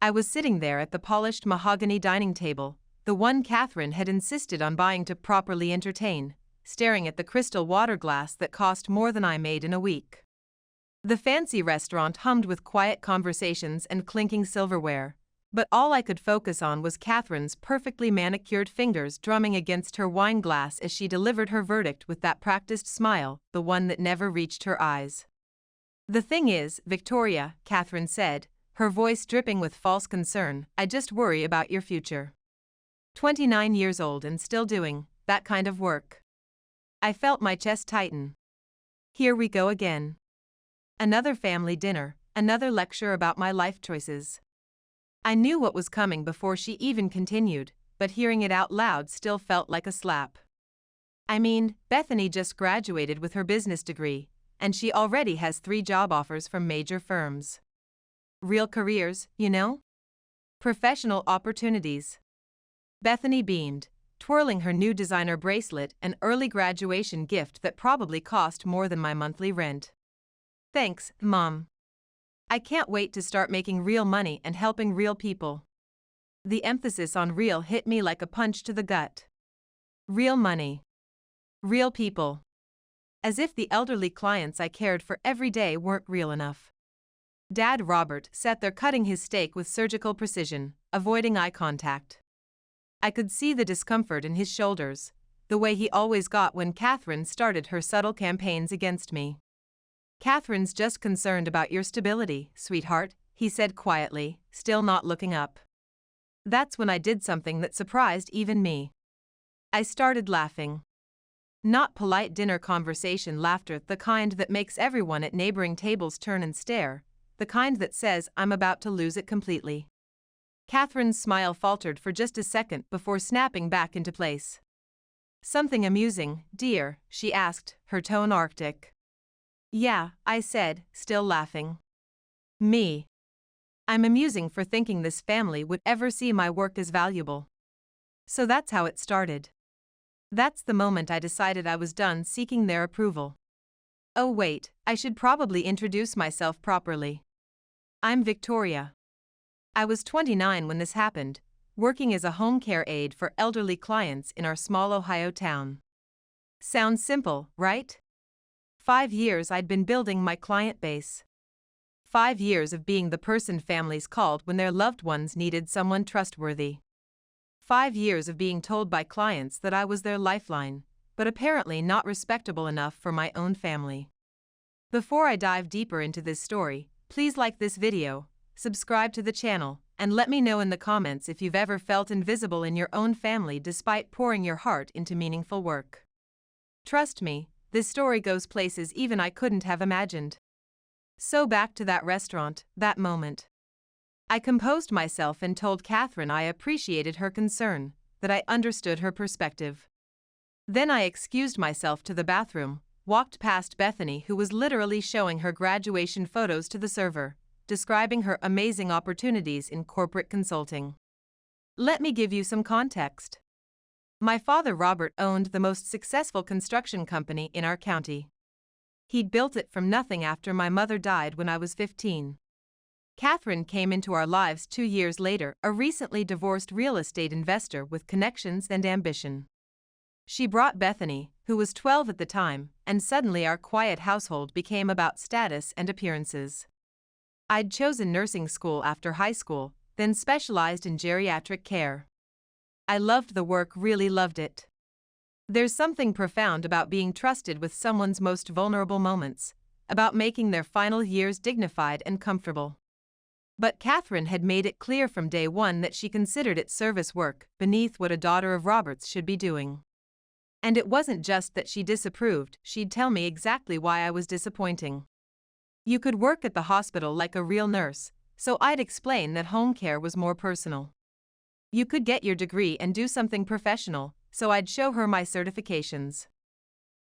I was sitting there at the polished mahogany dining table, the one Catherine had insisted on buying to properly entertain, staring at the crystal water glass that cost more than I made in a week. The fancy restaurant hummed with quiet conversations and clinking silverware, but all I could focus on was Catherine's perfectly manicured fingers drumming against her wine glass as she delivered her verdict with that practiced smile, the one that never reached her eyes. "The thing is, Victoria," Catherine said, her voice dripping with false concern, "I just worry about your future. 29 years old and still doing that kind of work." I felt my chest tighten. Here we go again. Another family dinner, another lecture about my life choices. I knew what was coming before she even continued, but hearing it out loud still felt like a slap. I mean, Bethany just graduated with her business degree, and she already has 3 job offers from major firms. Real careers, you know? Professional opportunities. Bethany beamed, twirling her new designer bracelet, an early graduation gift that probably cost more than my monthly rent. "Thanks, Mom. I can't wait to start making real money and helping real people." The emphasis on real hit me like a punch to the gut. Real money. Real people. As if the elderly clients I cared for every day weren't real enough. Dad Robert sat there cutting his steak with surgical precision, avoiding eye contact. I could see the discomfort in his shoulders, the way he always got when Catherine started her subtle campaigns against me. "Catherine's just concerned about your stability, sweetheart," he said quietly, still not looking up. That's when I did something that surprised even me. I started laughing. Not polite dinner conversation laughter, the kind that makes everyone at neighboring tables turn and stare, the kind that says I'm about to lose it completely. Catherine's smile faltered for just a second before snapping back into place. "Something amusing, dear?" she asked, her tone arctic. "Yeah," I said, still laughing. "Me. I'm amusing for thinking this family would ever see my work as valuable." So that's how it started. That's the moment I decided I was done seeking their approval. Oh wait, I should probably introduce myself properly. I'm Victoria. I was 29 when this happened, working as a home care aide for elderly clients in our small Ohio town. Sounds simple, right? 5 years I'd been building my client base. 5 years of being the person families called when their loved ones needed someone trustworthy. 5 years of being told by clients that I was their lifeline, but apparently not respectable enough for my own family. Before I dive deeper into this story, please like this video, subscribe to the channel, and let me know in the comments if you've ever felt invisible in your own family despite pouring your heart into meaningful work. Trust me, this story goes places even I couldn't have imagined. So back to that restaurant, that moment. I composed myself and told Catherine I appreciated her concern, that I understood her perspective. Then I excused myself to the bathroom, walked past Bethany, who was literally showing her graduation photos to the server, describing her amazing opportunities in corporate consulting. Let me give you some context. My father Robert owned the most successful construction company in our county. He'd built it from nothing after my mother died when I was 15. Catherine came into our lives 2 years later, a recently divorced real estate investor with connections and ambition. She brought Bethany, who was 12 at the time, and suddenly our quiet household became about status and appearances. I'd chosen nursing school after high school, then specialized in geriatric care. I loved the work, really loved it. There's something profound about being trusted with someone's most vulnerable moments, about making their final years dignified and comfortable. But Catherine had made it clear from day one that she considered it service work beneath what a daughter of Robert's should be doing. And it wasn't just that she disapproved, she'd tell me exactly why I was disappointing. You could work at the hospital like a real nurse, so I'd explain that home care was more personal. You could get your degree and do something professional, so I'd show her my certifications.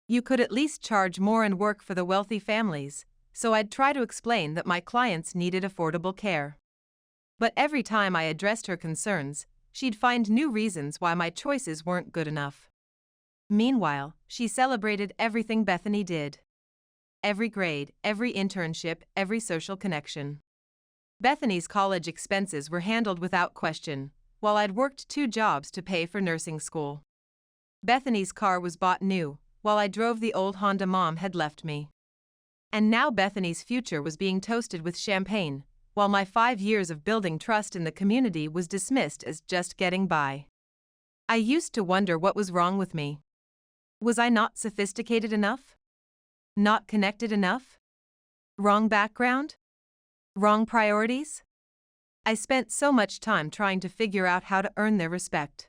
You could at least charge more and work for the wealthy families, so I'd try to explain that my clients needed affordable care. But every time I addressed her concerns, she'd find new reasons why my choices weren't good enough. Meanwhile, she celebrated everything Bethany did. Every grade, every internship, every social connection. Bethany's college expenses were handled without question, while I'd worked 2 jobs to pay for nursing school. Bethany's car was bought new, while I drove the old Honda Mom had left me. And now Bethany's future was being toasted with champagne, while my 5 years of building trust in the community was dismissed as just getting by. I used to wonder what was wrong with me. Was I not sophisticated enough? Not connected enough? Wrong background? Wrong priorities? I spent so much time trying to figure out how to earn their respect.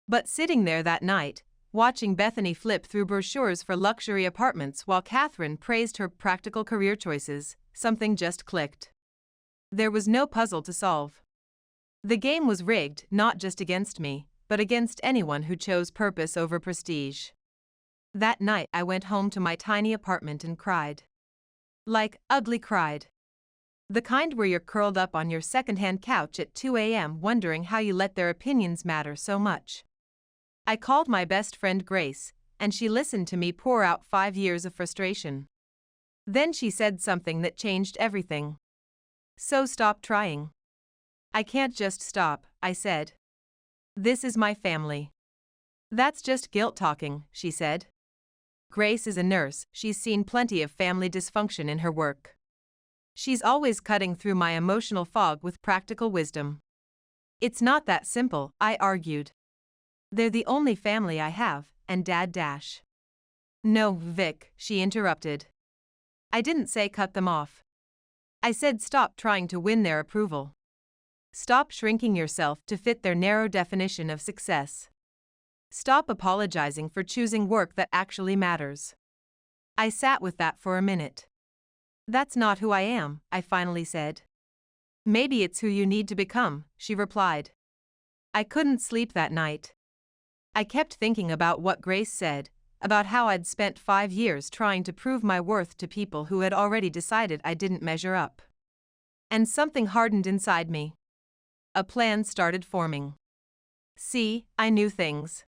But sitting there that night, watching Bethany flip through brochures for luxury apartments while Catherine praised her practical career choices, something just clicked. There was no puzzle to solve. The game was rigged not just against me, but against anyone who chose purpose over prestige. That night I went home to my tiny apartment and cried. Like, ugly cried. The kind where you're curled up on your secondhand couch at 2 a.m. wondering how you let their opinions matter so much. I called my best friend Grace, and she listened to me pour out 5 years of frustration. Then she said something that changed everything. So stop trying. I can't just stop, I said. This is my family. That's just guilt talking, she said. Grace is a nurse, she's seen plenty of family dysfunction in her work. She's always cutting through my emotional fog with practical wisdom. It's not that simple, I argued. They're the only family I have, and Dad dash. No, Vic, she interrupted. I didn't say cut them off. I said stop trying to win their approval. Stop shrinking yourself to fit their narrow definition of success. Stop apologizing for choosing work that actually matters. I sat with that for a minute. That's not who I am, I finally said. Maybe it's who you need to become, she replied. I couldn't sleep that night. I kept thinking about what Grace said, about how I'd spent 5 years trying to prove my worth to people who had already decided I didn't measure up. And something hardened inside me. A plan started forming. See, I knew things.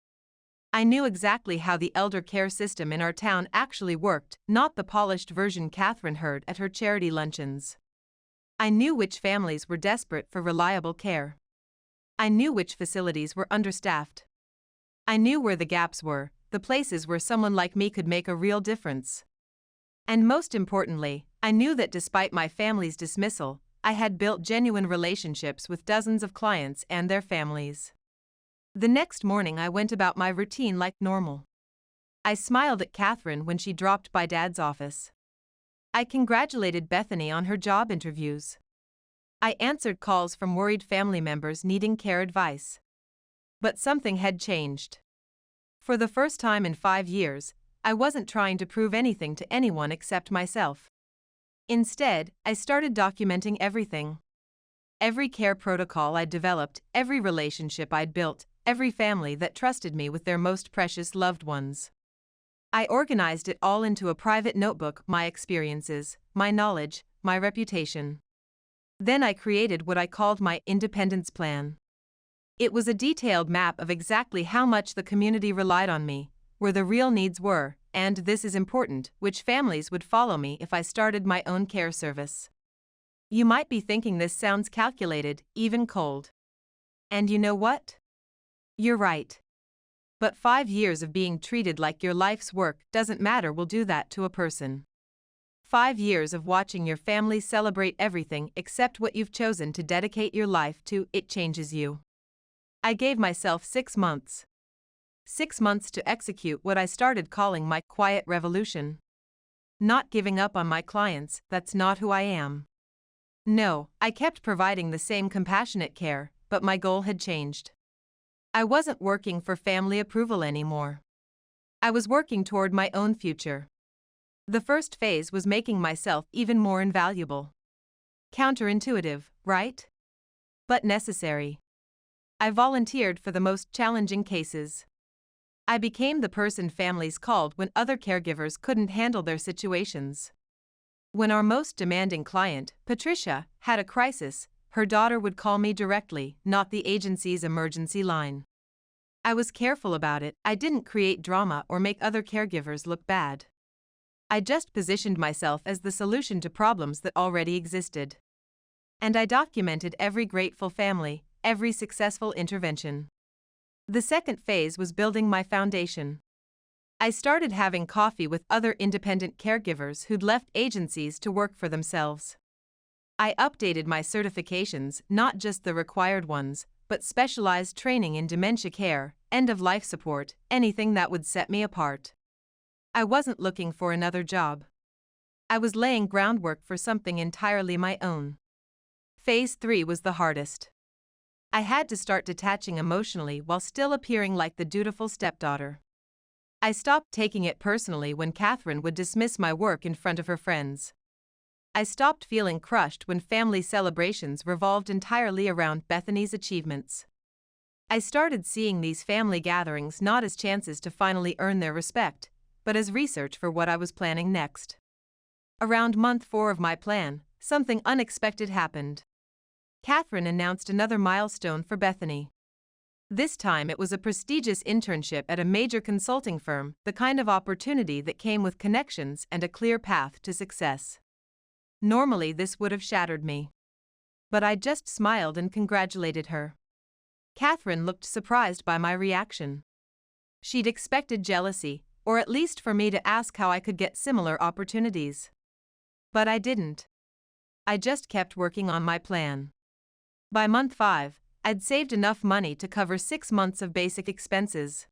I knew exactly how the elder care system in our town actually worked, not the polished version Catherine heard at her charity luncheons. I knew which families were desperate for reliable care. I knew which facilities were understaffed. I knew where the gaps were, the places where someone like me could make a real difference. And most importantly, I knew that despite my family's dismissal, I had built genuine relationships with dozens of clients and their families. The next morning I went about my routine like normal. I smiled at Catherine when she dropped by Dad's office. I congratulated Bethany on her job interviews. I answered calls from worried family members needing care advice. But something had changed. For the first time in 5 years, I wasn't trying to prove anything to anyone except myself. Instead, I started documenting everything. Every care protocol I'd developed, every relationship I'd built, every family that trusted me with their most precious loved ones. I organized it all into a private notebook, my experiences, my knowledge, my reputation. Then I created what I called my independence plan. It was a detailed map of exactly how much the community relied on me, where the real needs were, and this is important, which families would follow me if I started my own care service. You might be thinking this sounds calculated, even cold. And you know what? You're right. But 5 years of being treated like your life's work doesn't matter will do that to a person. 5 years of watching your family celebrate everything except what you've chosen to dedicate your life to, it changes you. I gave myself 6 months. 6 months to execute what I started calling my quiet revolution. Not giving up on my clients, that's not who I am. No, I kept providing the same compassionate care, but my goal had changed. I wasn't working for family approval anymore. I was working toward my own future. The first phase was making myself even more invaluable. Counterintuitive, right? But necessary. I volunteered for the most challenging cases. I became the person families called when other caregivers couldn't handle their situations. When our most demanding client, Patricia, had a crisis, her daughter would call me directly, not the agency's emergency line. I was careful about it, I didn't create drama or make other caregivers look bad. I just positioned myself as the solution to problems that already existed. And I documented every grateful family, every successful intervention. The second phase was building my foundation. I started having coffee with other independent caregivers who'd left agencies to work for themselves. I updated my certifications, not just the required ones, but specialized training in dementia care, end-of-life support, anything that would set me apart. I wasn't looking for another job. I was laying groundwork for something entirely my own. Phase 3 was the hardest. I had to start detaching emotionally while still appearing like the dutiful stepdaughter. I stopped taking it personally when Catherine would dismiss my work in front of her friends. I stopped feeling crushed when family celebrations revolved entirely around Bethany's achievements. I started seeing these family gatherings not as chances to finally earn their respect, but as research for what I was planning next. Around month 4 of my plan, something unexpected happened. Catherine announced another milestone for Bethany. This time it was a prestigious internship at a major consulting firm, the kind of opportunity that came with connections and a clear path to success. Normally this would have shattered me. But I just smiled and congratulated her. Catherine looked surprised by my reaction. She'd expected jealousy, or at least for me to ask how I could get similar opportunities. But I didn't. I just kept working on my plan. By month 5, I'd saved enough money to cover 6 months of basic expenses.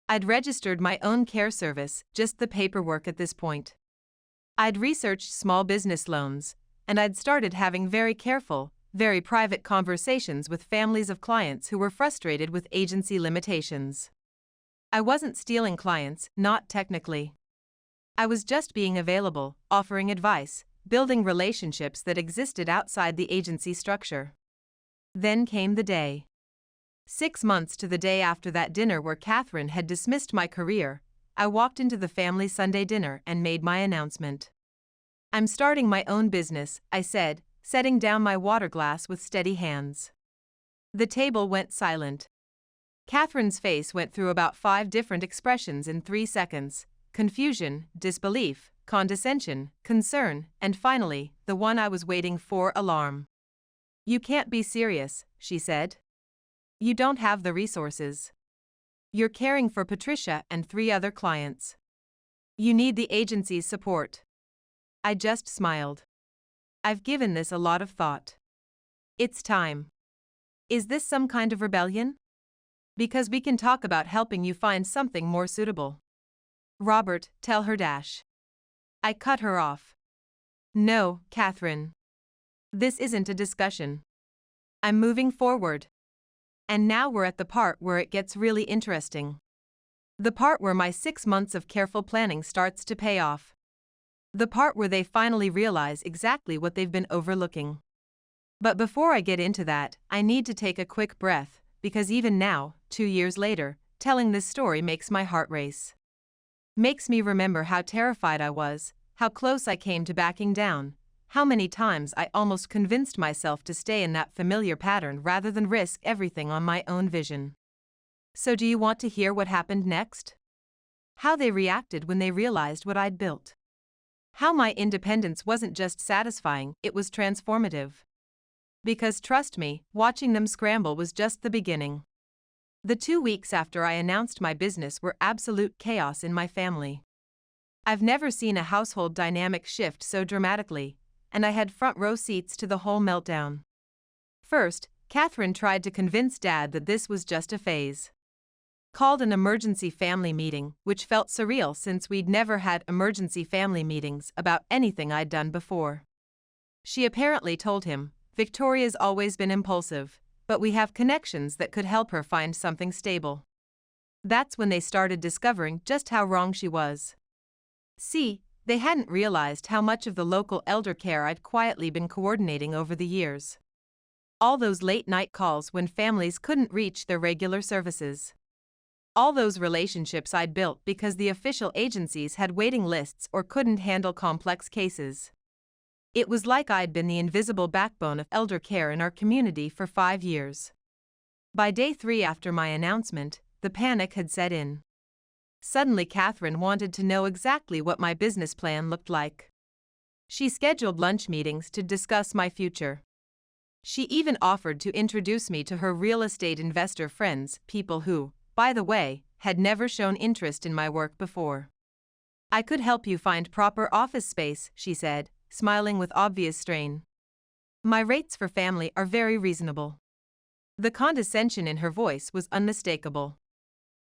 I'd registered my own care service, just the paperwork at this point. I'd researched small business loans, and I'd started having very careful, very private conversations with families of clients who were frustrated with agency limitations. I wasn't stealing clients, not technically. I was just being available, offering advice, building relationships that existed outside the agency structure. Then came the day. 6 months to the day after that dinner where Catherine had dismissed my career, I walked into the family Sunday dinner and made my announcement. I'm starting my own business, I said, setting down my water glass with steady hands. The table went silent. Catherine's face went through about 5 different expressions in 3 seconds: confusion, disbelief, condescension, concern, and finally, the one I was waiting for, alarm. You can't be serious, she said. You don't have the resources. You're caring for Patricia and 3 other clients. You need the agency's support. I just smiled. I've given this a lot of thought. It's time. Is this some kind of rebellion? Because we can talk about helping you find something more suitable. Robert, tell her dash. I cut her off. No, Catherine. This isn't a discussion. I'm moving forward. And now we're at the part where it gets really interesting. The part where my 6 months of careful planning starts to pay off. The part where they finally realize exactly what they've been overlooking. But before I get into that, I need to take a quick breath, because even now, 2 years later, telling this story makes my heart race. Makes me remember how terrified I was, how close I came to backing down, how many times I almost convinced myself to stay in that familiar pattern rather than risk everything on my own vision. So do you want to hear what happened next? How they reacted when they realized what I'd built. How my independence wasn't just satisfying, it was transformative. Because trust me, watching them scramble was just the beginning. The 2 weeks after I announced my business were absolute chaos in my family. I've never seen a household dynamic shift so dramatically, and I had front row seats to the whole meltdown. First, Catherine tried to convince Dad that this was just a phase. Called an emergency family meeting, which felt surreal since we'd never had emergency family meetings about anything I'd done before. She apparently told him, Victoria's always been impulsive, but we have connections that could help her find something stable. That's when they started discovering just how wrong she was. See, they hadn't realized how much of the local elder care I'd quietly been coordinating over the years. All those late-night calls when families couldn't reach their regular services. All those relationships I'd built because the official agencies had waiting lists or couldn't handle complex cases. It was like I'd been the invisible backbone of elder care in our community for 5 years. By day 3 after my announcement, the panic had set in. Suddenly Catherine wanted to know exactly what my business plan looked like. She scheduled lunch meetings to discuss my future. She even offered to introduce me to her real estate investor friends, people who, by the way, had never shown interest in my work before. "I could help you find proper office space," she said, smiling with obvious strain. "My rates for family are very reasonable." The condescension in her voice was unmistakable.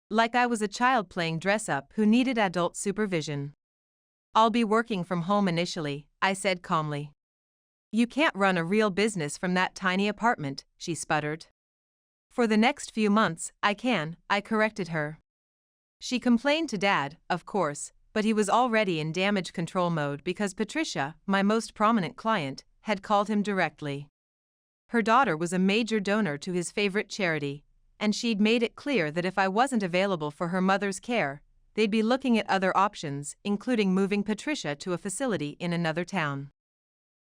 Like I was a child playing dress-up who needed adult supervision. "I'll be working from home initially," I said calmly. "You can't run a real business from that tiny apartment," she sputtered. "For the next few months, I can," I corrected her. She complained to Dad, of course, but he was already in damage control mode because Patricia, my most prominent client, had called him directly. Her daughter was a major donor to his favorite charity, and she'd made it clear that if I wasn't available for her mother's care, they'd be looking at other options, including moving Patricia to a facility in another town.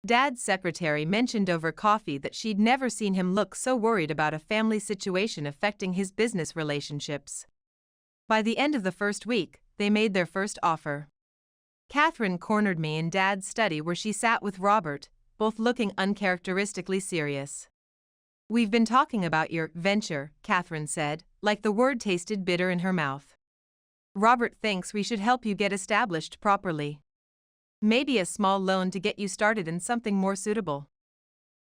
Dad's secretary mentioned over coffee that she'd never seen him look so worried about a family situation affecting his business relationships. By the end of the first week, they made their first offer. Catherine cornered me in Dad's study where she sat with Robert, both looking uncharacteristically serious. "We've been talking about your venture," Catherine said, like the word tasted bitter in her mouth. "Robert thinks we should help you get established properly. Maybe a small loan to get you started in something more suitable."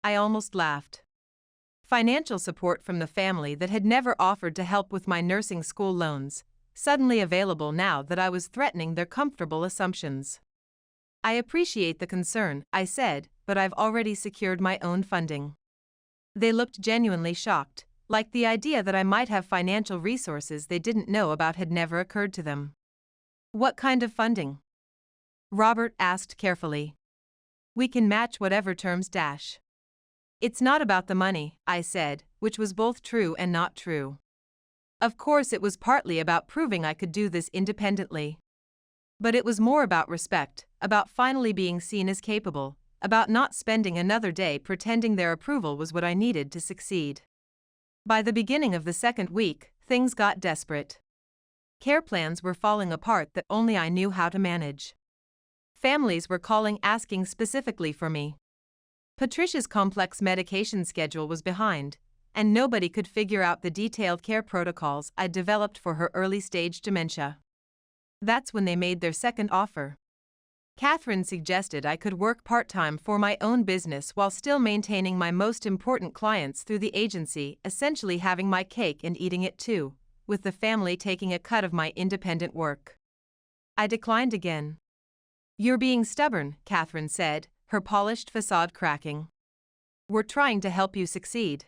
I almost laughed. Financial support from the family that had never offered to help with my nursing school loans, suddenly available now that I was threatening their comfortable assumptions. "I appreciate the concern," I said, "but I've already secured my own funding." They looked genuinely shocked, like the idea that I might have financial resources they didn't know about had never occurred to them. "What kind of funding?" Robert asked carefully. "We can match whatever terms dash." "It's not about the money," I said, which was both true and not true. Of course, it was partly about proving I could do this independently. But it was more about respect, about finally being seen as capable, about not spending another day pretending their approval was what I needed to succeed. By the beginning of the second week, things got desperate. Care plans were falling apart that only I knew how to manage. Families were calling asking specifically for me. Patricia's complex medication schedule was behind, and nobody could figure out the detailed care protocols I'd developed for her early-stage dementia. That's when they made their second offer. Catherine suggested I could work part-time for my own business while still maintaining my most important clients through the agency, essentially having my cake and eating it too, with the family taking a cut of my independent work. I declined again. "You're being stubborn," Catherine said, her polished facade cracking. "We're trying to help you succeed."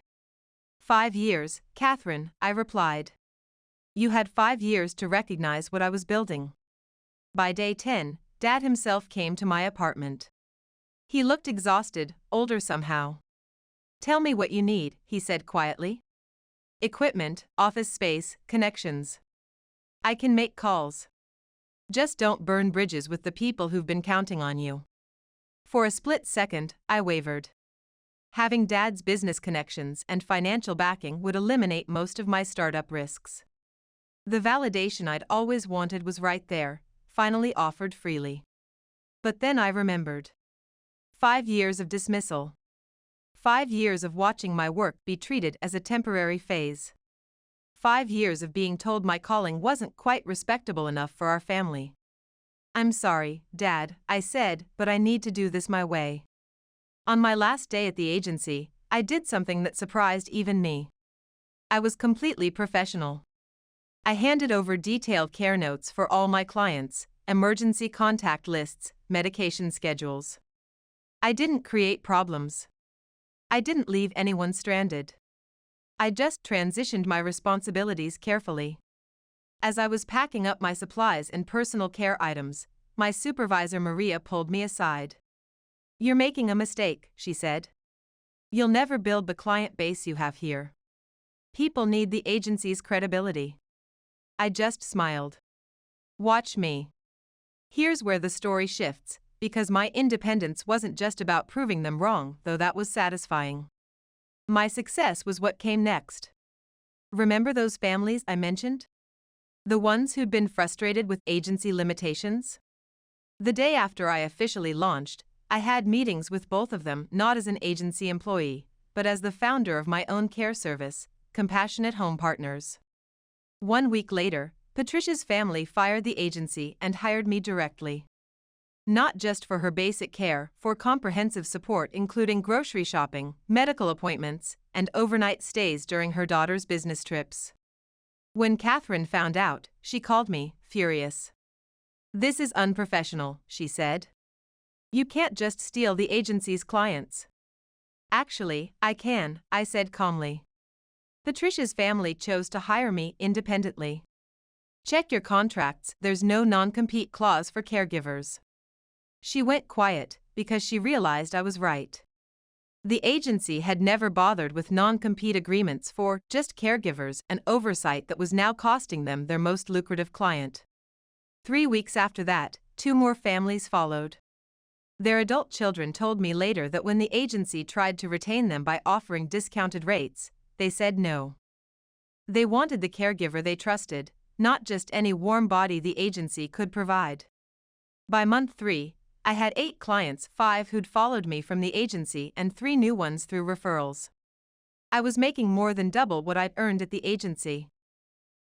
5 years, Catherine, I replied. "You had 5 years to recognize what I was building." By day 10, Dad himself came to my apartment. He looked exhausted, older somehow. "Tell me what you need," he said quietly. "Equipment, office space, connections. I can make calls. Just don't burn bridges with the people who've been counting on you." For a split second, I wavered. Having Dad's business connections and financial backing would eliminate most of my startup risks. The validation I'd always wanted was right there, finally offered freely. But then I remembered. 5 years of dismissal. 5 years of watching my work be treated as a temporary phase. 5 years of being told my calling wasn't quite respectable enough for our family. "I'm sorry, Dad," I said, "but I need to do this my way." On my last day at the agency, I did something that surprised even me. I was completely professional. I handed over detailed care notes for all my clients, emergency contact lists, medication schedules. I didn't create problems. I didn't leave anyone stranded. I just transitioned my responsibilities carefully. As I was packing up my supplies and personal care items, my supervisor Maria pulled me aside. "You're making a mistake," she said. "You'll never build the client base you have here. People need the agency's credibility." I just smiled. "Watch me." Here's where the story shifts, because my independence wasn't just about proving them wrong, though that was satisfying. My success was what came next. Remember those families I mentioned? The ones who'd been frustrated with agency limitations? The day after I officially launched, I had meetings with both of them, not as an agency employee, but as the founder of my own care service, Compassionate Home Partners. 1 week later, Patricia's family fired the agency and hired me directly. Not just for her basic care, for comprehensive support including grocery shopping, medical appointments, and overnight stays during her daughter's business trips. When Catherine found out, she called me, furious. "This is unprofessional," she said. "You can't just steal the agency's clients." "Actually, I can," I said calmly. "Patricia's family chose to hire me independently. Check your contracts, there's no non-compete clause for caregivers." She went quiet, because she realized I was right. The agency had never bothered with non-compete agreements for just caregivers, an oversight that was now costing them their most lucrative client. 3 weeks after that, 2 more families followed. Their adult children told me later that when the agency tried to retain them by offering discounted rates, they said no. They wanted the caregiver they trusted, not just any warm body the agency could provide. By month 3, I had 8 clients, 5 who'd followed me from the agency and 3 new ones through referrals. I was making more than double what I'd earned at the agency.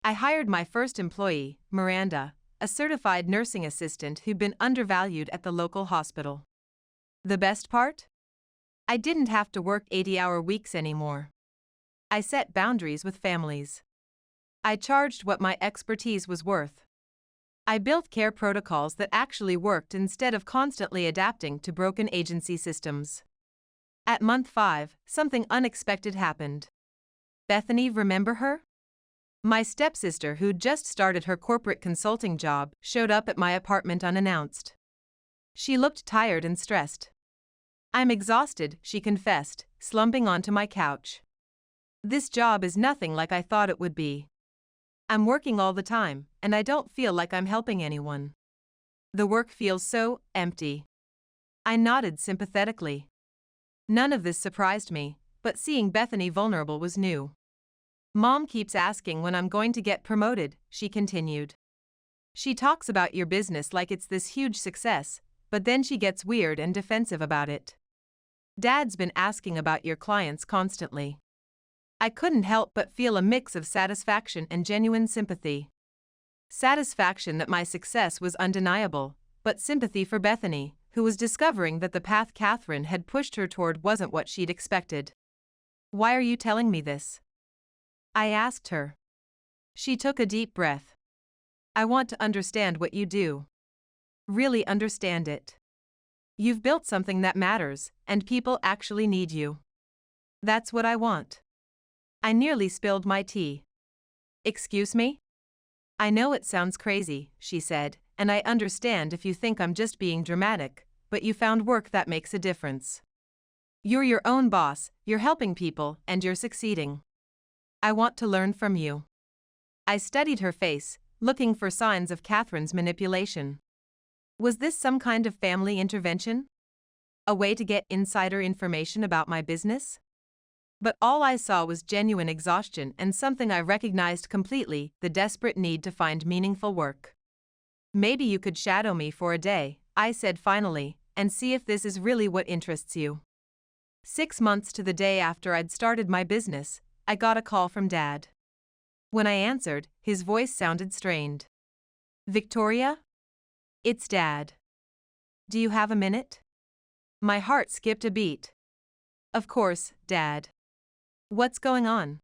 I hired my first employee, Miranda, a certified nursing assistant who'd been undervalued at the local hospital. The best part? I didn't have to work 80-hour weeks anymore. I set boundaries with families. I charged what my expertise was worth. I built care protocols that actually worked instead of constantly adapting to broken agency systems. At month 5, something unexpected happened. Bethany, remember her? My stepsister who'd just started her corporate consulting job showed up at my apartment unannounced. She looked tired and stressed. "I'm exhausted," she confessed, slumping onto my couch. "This job is nothing like I thought it would be. I'm working all the time, and I don't feel like I'm helping anyone. The work feels so empty." I nodded sympathetically. None of this surprised me, but seeing Bethany vulnerable was new. "Mom keeps asking when I'm going to get promoted," she continued. "She talks about your business like it's this huge success, but then she gets weird and defensive about it. Dad's been asking about your clients constantly." I couldn't help but feel a mix of satisfaction and genuine sympathy. Satisfaction that my success was undeniable, but sympathy for Bethany, who was discovering that the path Catherine had pushed her toward wasn't what she'd expected. "Why are you telling me this?" I asked her. She took a deep breath. "I want to understand what you do. Really understand it. You've built something that matters, and people actually need you. That's what I want." I nearly spilled my tea. "Excuse me? I know it sounds crazy," she said, "and I understand if you think I'm just being dramatic, but you found work that makes a difference. You're your own boss, you're helping people, and you're succeeding. I want to learn from you." I studied her face, looking for signs of Catherine's manipulation. Was this some kind of family intervention? A way to get insider information about my business? But all I saw was genuine exhaustion and something I recognized completely, the desperate need to find meaningful work. "Maybe you could shadow me for a day," I said finally, "and see if this is really what interests you." 6 months to the day after I'd started my business, I got a call from Dad. When I answered, his voice sounded strained. "Victoria? It's Dad. Do you have a minute?" My heart skipped a beat. "Of course, Dad. What's going on?"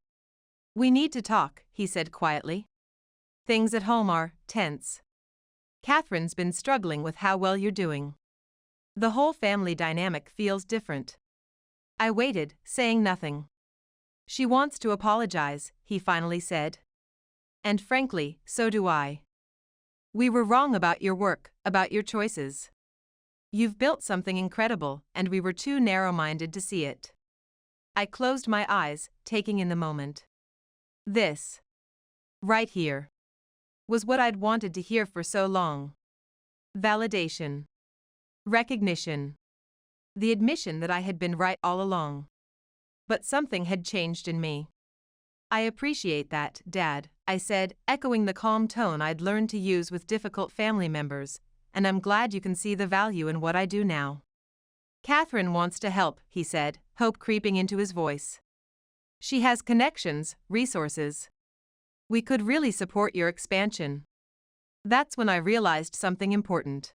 "We need to talk," he said quietly. "Things at home are tense. Catherine's been struggling with how well you're doing. The whole family dynamic feels different." I waited, saying nothing. "She wants to apologize," he finally said. "And frankly, so do I. We were wrong about your work, about your choices. You've built something incredible, and we were too narrow-minded to see it." I closed my eyes, taking in the moment. This, right here, was what I'd wanted to hear for so long. Validation. Recognition. The admission that I had been right all along. But something had changed in me. "I appreciate that, Dad," I said, echoing the calm tone I'd learned to use with difficult family members, "and I'm glad you can see the value in what I do now." "Catherine wants to help," he said, hope creeping into his voice. She has connections, resources. We could really support your expansion. That's when I realized something important.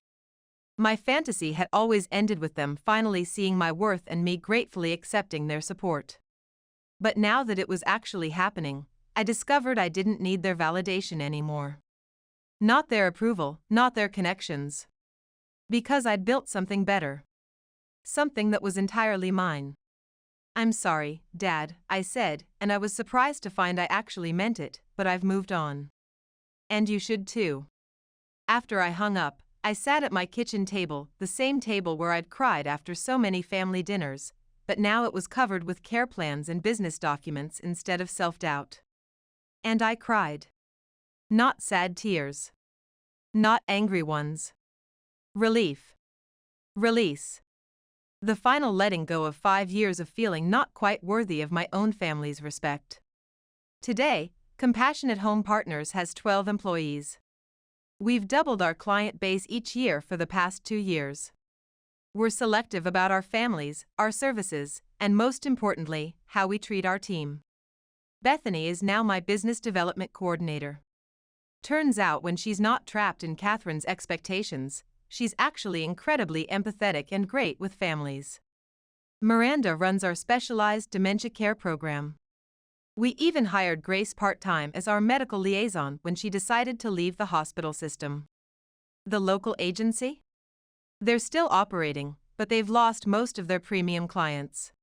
My fantasy had always ended with them finally seeing my worth and me gratefully accepting their support. But now that it was actually happening, I discovered I didn't need their validation anymore. Not their approval, not their connections. Because I'd built something better. Something that was entirely mine. "I'm sorry, Dad," I said, and I was surprised to find I actually meant it, but I've moved on. And you should too. After I hung up, I sat at my kitchen table, the same table where I'd cried after so many family dinners, but now it was covered with care plans and business documents instead of self-doubt. And I cried. Not sad tears. Not angry ones. Relief. Release. The final letting go of 5 years of feeling not quite worthy of my own family's respect. Today, Compassionate Home Partners has 12 employees. We've doubled our client base each year for the past 2 years. We're selective about our families, our services, and most importantly, how we treat our team. Bethany is now my business development coordinator. Turns out when she's not trapped in Catherine's expectations, she's actually incredibly empathetic and great with families. Miranda runs our specialized dementia care program. We even hired Grace part-time as our medical liaison when she decided to leave the hospital system. The local agency? They're still operating, but they've lost most of their premium clients.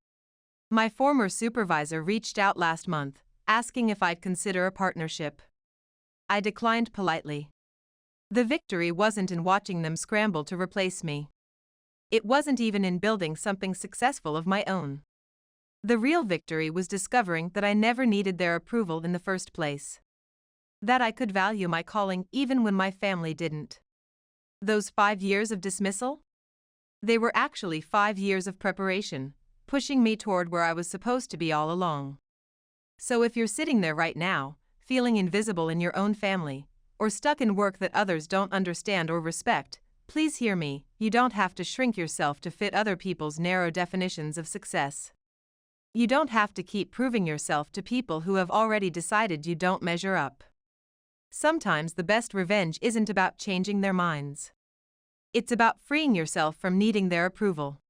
My former supervisor reached out last month, asking if I'd consider a partnership. I declined politely. The victory wasn't in watching them scramble to replace me. It wasn't even in building something successful of my own. The real victory was discovering that I never needed their approval in the first place. That I could value my calling even when my family didn't. Those 5 years of dismissal? They were actually 5 years of preparation, pushing me toward where I was supposed to be all along. So if you're sitting there right now, feeling invisible in your own family, or stuck in work that others don't understand or respect, please hear me, you don't have to shrink yourself to fit other people's narrow definitions of success. You don't have to keep proving yourself to people who have already decided you don't measure up. Sometimes the best revenge isn't about changing their minds. It's about freeing yourself from needing their approval.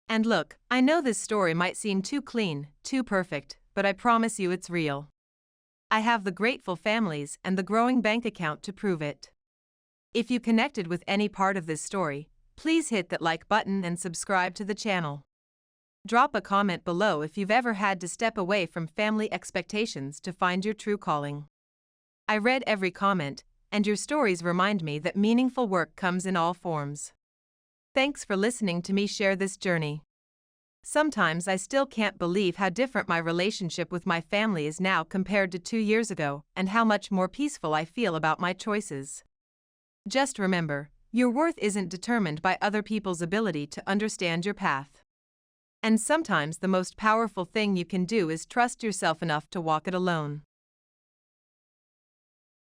And look, I know this story might seem too clean, too perfect, but I promise you it's real. I have the grateful families and the growing bank account to prove it. If you connected with any part of this story, please hit that like button and subscribe to the channel. Drop a comment below if you've ever had to step away from family expectations to find your true calling. I read every comment, and your stories remind me that meaningful work comes in all forms. Thanks for listening to me share this journey. Sometimes I still can't believe how different my relationship with my family is now compared to 2 years ago, and how much more peaceful I feel about my choices. Just remember, your worth isn't determined by other people's ability to understand your path. And sometimes the most powerful thing you can do is trust yourself enough to walk it alone.